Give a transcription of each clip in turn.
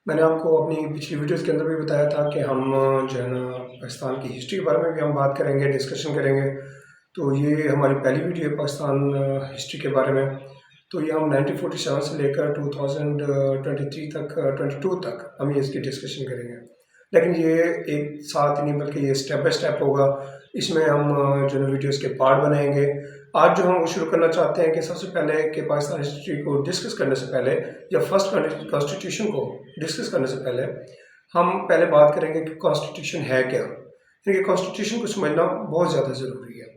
मैंने आपको अपनी पिछली वीडियोज़ के अंदर भी बताया था कि हम जो है ना पाकिस्तान की हिस्ट्री के बारे में भी हम बात करेंगे, डिस्कशन करेंगे। तो ये हमारी पहली वीडियो है पाकिस्तान हिस्ट्री के बारे में। तो ये हम 1947 से लेकर 2023 तक 22 तक हम ये इसकी डिस्कशन करेंगे। लेकिन ये एक साथ ही नहीं बल्कि ये स्टेप बाय स्टेप होगा। इसमें हम जो है वीडियोज़ के पार्ट बनाएंगे। आज जो हम वो शुरू करना चाहते हैं कि सबसे पहले कि पाकिस्तान हिस्ट्री को डिस्कस करने से पहले या फर्स्ट कॉन्स्टिट्यूशन को डिस्कस करने से पहले हम पहले बात करेंगे कि कॉन्स्टिट्यूशन है क्या। यानी कॉन्स्टिट्यूशन को समझना बहुत ज़्यादा ज़रूरी है।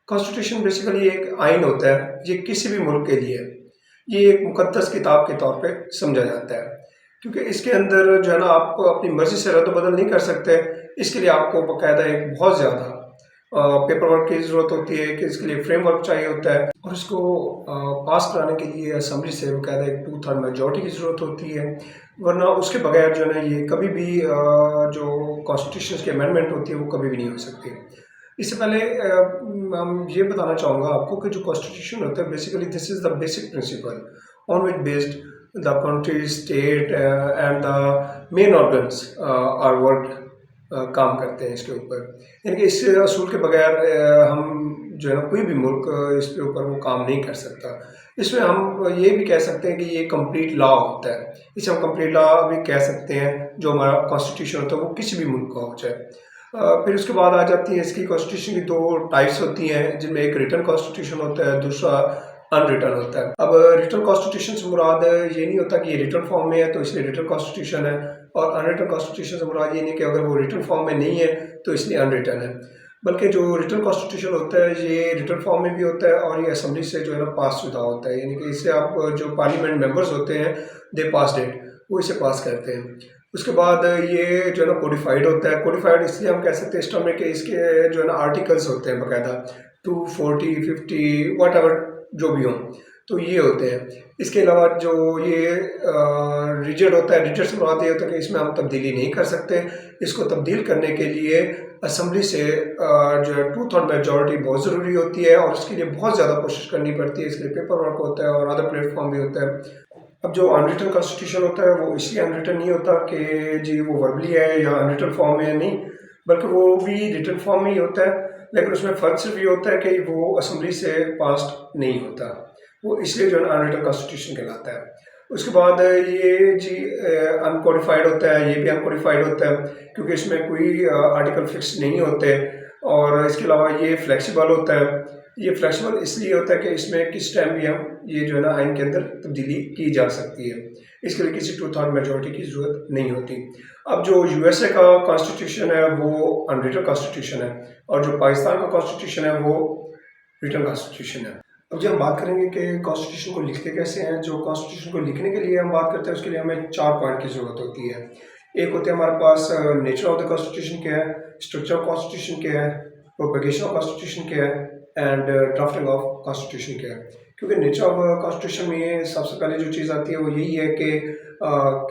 कॉन्स्टिट्यूशन बेसिकली एक आइन होता है। ये किसी भी मुल्क के लिए ये एक मुकद्दस किताब के तौर पे समझा जाता है, क्योंकि इसके अंदर जो है ना आप अपनी मर्ज़ी से रद्द बदल नहीं कर सकते। इसके लिए आपको बाकायदा एक बहुत ज़्यादा पेपर वर्क की ज़रूरत होती है कि इसके लिए फ्रेमवर्क चाहिए होता है, और इसको पास कराने के लिए असम्बली से बाकायदा एक 2/3 मेजॉरिटी की ज़रूरत होती है। वरना उसके बगैर जो है ना ये कभी भी जो कॉन्स्टिट्यूशन की अमेंडमेंट होती है वो कभी भी नहीं हो सकती। इससे पहले हम ये बताना चाहूँगा आपको कि जो कॉन्स्टिट्यूशन होता है basically this is the basic principle on which based the country state and the main organs are work काम करते हैं इसके ऊपर। यानी कि इस असूल के बगैर हम जो है ना कोई भी मुल्क इसके ऊपर वो काम नहीं कर सकता। इसमें हम ये भी कह सकते हैं कि ये कंप्लीट लॉ होता है। इसे हम कंप्लीट लॉ भी कह सकते हैं। जो हमारा कॉन्स्टिट्यूशन होता है वो किसी भी मुल्क का हो चाहे। फिर उसके बाद आ जाती है इसकी कॉन्स्टिट्यूशन की 2 टाइप्स होती हैं, जिनमें एक रिटन कॉन्स्टिट्यूशन होता है, दूसरा अनरिटन होता है। अब रिटन कॉन्स्टिट्यूशन से मुराद ये नहीं होता कि ये रिटन फॉर्म में है तो इसलिए रिटन कॉन्स्टिट्यूशन है, और अनरिटन कॉन्स्टिट्यूशन से मुराद ये नहीं कि अगर वो रिटन फॉर्म में नहीं है तो इसलिए अनरिटन है। बल्कि जो रिटन कॉन्स्टिट्यूशन होता है ये रिटन फॉर्म में भी होता है और ये असम्बली से जो है ना पास शुदा होता है। यानी कि इससे आप जो पार्लियामेंट मेंबर्स होते हैं दे पास डेट वो इसे पास करते हैं। उसके बाद ये जो है ना कोडिफाइड होता है। कोडिफाइड इसलिए हम कह सकते हैं इस टर्म में कि इसके जो है ना आर्टिकल्स होते हैं बाकायदा 240 50 वट एवर जो भी हों, तो ये होते हैं। इसके अलावा जो ये रिजिड होता है, रिजिड से मुराद ये होता है कि इसमें हम तब्दीली नहीं कर सकते। इसको तब्दील करने के लिए असम्बली से जो है 2/3 मेजॉरिटी बहुत ज़रूरी होती है, और उसके लिए बहुत ज़्यादा कोशिश करनी पड़ती है। इसलिए पेपर वर्क होता है और अदर प्लेटफॉर्म भी होता है। अब जो अनरिटन कॉन्स्टिट्यूशन होता है वो इसलिए अनरिटन नहीं होता कि जी वो वर्बली है या अनरिटन फॉर्म में है, नहीं, बल्कि वो भी रिटन फॉर्म में ही होता है। लेकिन उसमें फ़र्क सिर्फ ये होता है कि वो असम्बली से पास नहीं होता। वो इसलिए जो है ना अनरिटन कॉन्स्टिट्यूशन कहलाता है। उसके बाद ये जी अनकोडिफाइड होता है। ये भी अनकोडिफाइड होता है क्योंकि इसमें कोई आर्टिकल फिक्स नहीं होते, और इसके अलावा ये फ्लेक्सिबल होता है। ये फ्लेक्सिबल इसलिए होता है कि इसमें किस टाइम भी हम ये जो है ना आइन के अंदर तब्दीली की जा सकती है। इसके लिए किसी 2/3 मेजॉरिटी की ज़रूरत नहीं होती। अब जो यूएसए का कॉन्स्टिट्यूशन है वो अनरिटन कॉन्स्टिट्यूशन है, और जो पाकिस्तान का कॉन्स्टिट्यूशन है वो रिटन कॉन्स्टिट्यूशन है। अब जब हम बात करेंगे कि कॉन्स्टिट्यूशन को लिखते कैसे हैं, जो कॉन्स्टिट्यूशन को लिखने के लिए हम बात करते हैं उसके लिए हमें 4 पॉइंट की ज़रूरत होती है। एक होते हैं हमारे पास नेचर ऑफ द कॉन्स्टिट्यूशन क्या है, स्ट्रक्चर ऑफ कॉन्स्टिट्यूशन क्या है, प्रोपेगेशन ऑफ कॉन्स्टिट्यूशन क्या है, एंड ड्राफ्टिंग ऑफ कॉन्स्टिट्यूशन क्या है। क्योंकि नेचर ऑफ कॉन्स्टिट्यूशन में सबसे पहले जो चीज़ आती है वो यही है कि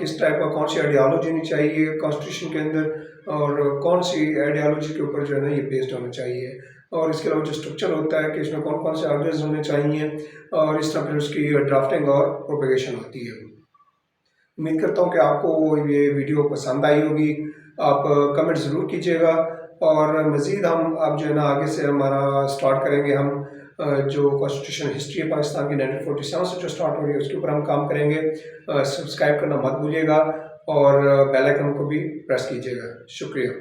किस टाइप का कौन सी आइडियालॉजी होनी चाहिए कॉन्स्टिट्यूशन के अंदर, और कौन सी आइडियालॉजी के ऊपर जो है ना ये बेस्ड होना चाहिए। और इसके अलावा जो स्ट्रक्चर होता है कि इसमें कौन कौन से आर्गन्स होने चाहिए, और इस तरह फिर उसकी ड्राफ्टिंग और प्रोपेगेशन होती है। उम्मीद करता हूँ कि आपको ये वीडियो पसंद आई होगी। आप कमेंट ज़रूर कीजिएगा, और मज़ीद हम अब जो है ना आगे से हमारा स्टार्ट करेंगे। हम जो कॉन्स्टिट्यूशन हिस्ट्री है पाकिस्तान की 1947 से जो स्टार्ट हो रही है उसके ऊपर हम काम करेंगे। सब्सक्राइब करना मत भूलिएगा, और बेल आइकन को भी प्रेस कीजिएगा। शुक्रिया।